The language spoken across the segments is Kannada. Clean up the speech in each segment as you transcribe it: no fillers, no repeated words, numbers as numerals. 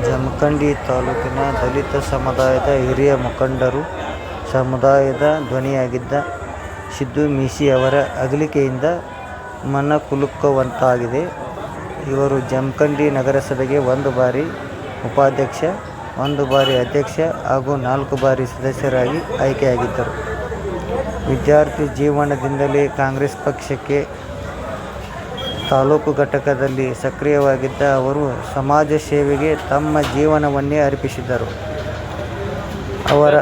ಜಮಖಂಡಿ ತಾಲೂಕಿನ ದಲಿತ ಸಮುದಾಯದ ಹಿರಿಯ ಮುಖಂಡರು, ಸಮುದಾಯದ ಧ್ವನಿಯಾಗಿದ್ದ ಸಿದ್ದು ಮೀಸಿ ಅವರ ಅಗಲಿಕೆಯಿಂದ ಮನಕುಲುಕುವಂತಾಗಿದೆ. ಇವರು ಜಮಖಂಡಿ ನಗರಸಭೆಗೆ 1 ಬಾರಿ ಉಪಾಧ್ಯಕ್ಷ, 1 ಬಾರಿ ಅಧ್ಯಕ್ಷ ಹಾಗೂ 4 ಬಾರಿ ಸದಸ್ಯರಾಗಿ ಆಯ್ಕೆಯಾಗಿದ್ದರು. ವಿದ್ಯಾರ್ಥಿ ಜೀವನದಿಂದಲೇ ಕಾಂಗ್ರೆಸ್ ಪಕ್ಷಕ್ಕೆ ತಾಲೂಕು ಘಟಕದಲ್ಲಿ ಸಕ್ರಿಯವಾಗಿದ್ದ ಅವರು ಸಮಾಜ ಸೇವೆಗೆ ತಮ್ಮ ಜೀವನವನ್ನೇ ಅರ್ಪಿಸಿದರು. ಅವರ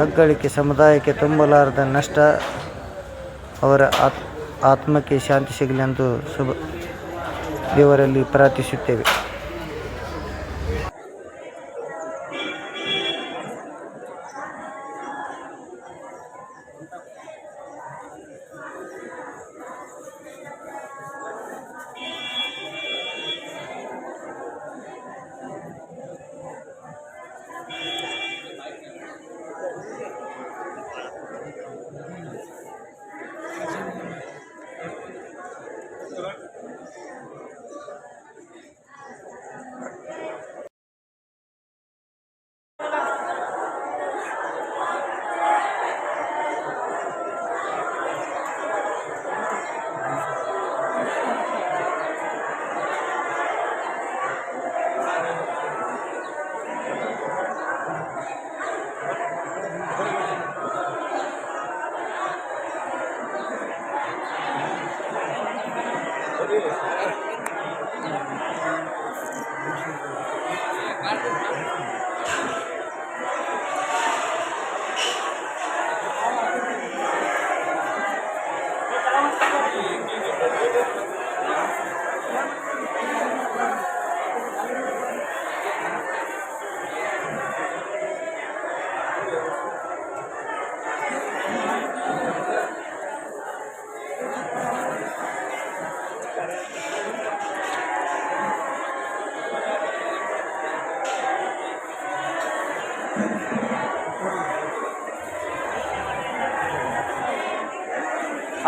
ಅಗಲಿಕೆ ಸಮುದಾಯಕ್ಕೆ ತುಂಬಲಾರದ ನಷ್ಟ. ಅವರ ಆತ್ಮಕ್ಕೆ ಶಾಂತಿ ಸಿಗಲೆಂದು ದೇವರಲ್ಲಿ ಪ್ರಾರ್ಥಿಸುತ್ತೇವೆ.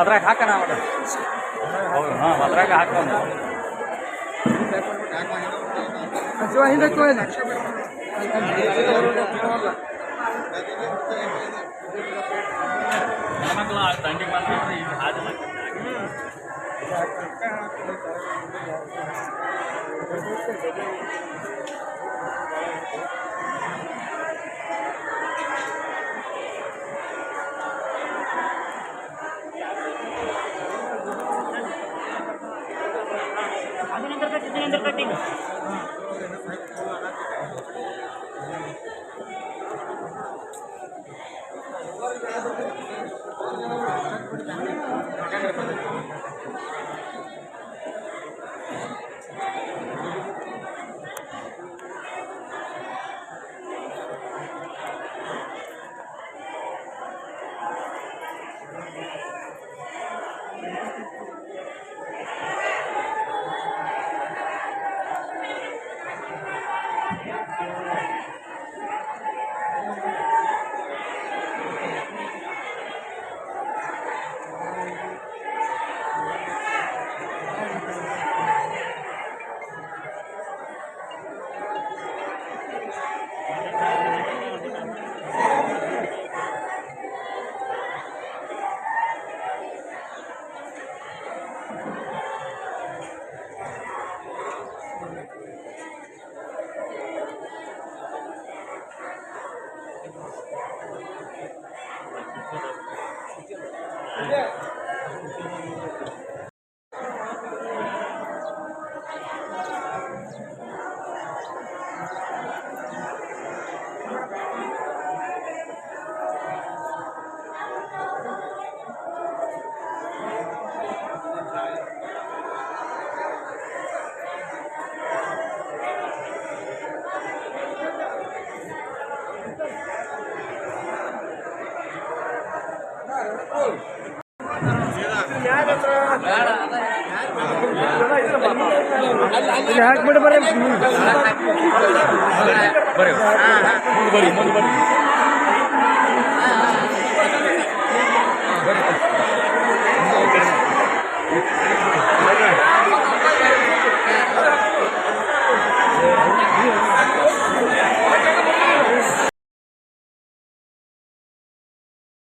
ಅದ್ರಾಗ ಹಾಕೋಣ ಹೌದು. ಹಾಂ, ಅದ್ರಾಗ ಹಾಕೋಣ. ದಂಡಿಗೆ ಬಂದ್ರೆ ಈಗ ಹಾದು कटिंग ಹಾಕ್ಬಿಟ್ಟು ಬರ್ರಿ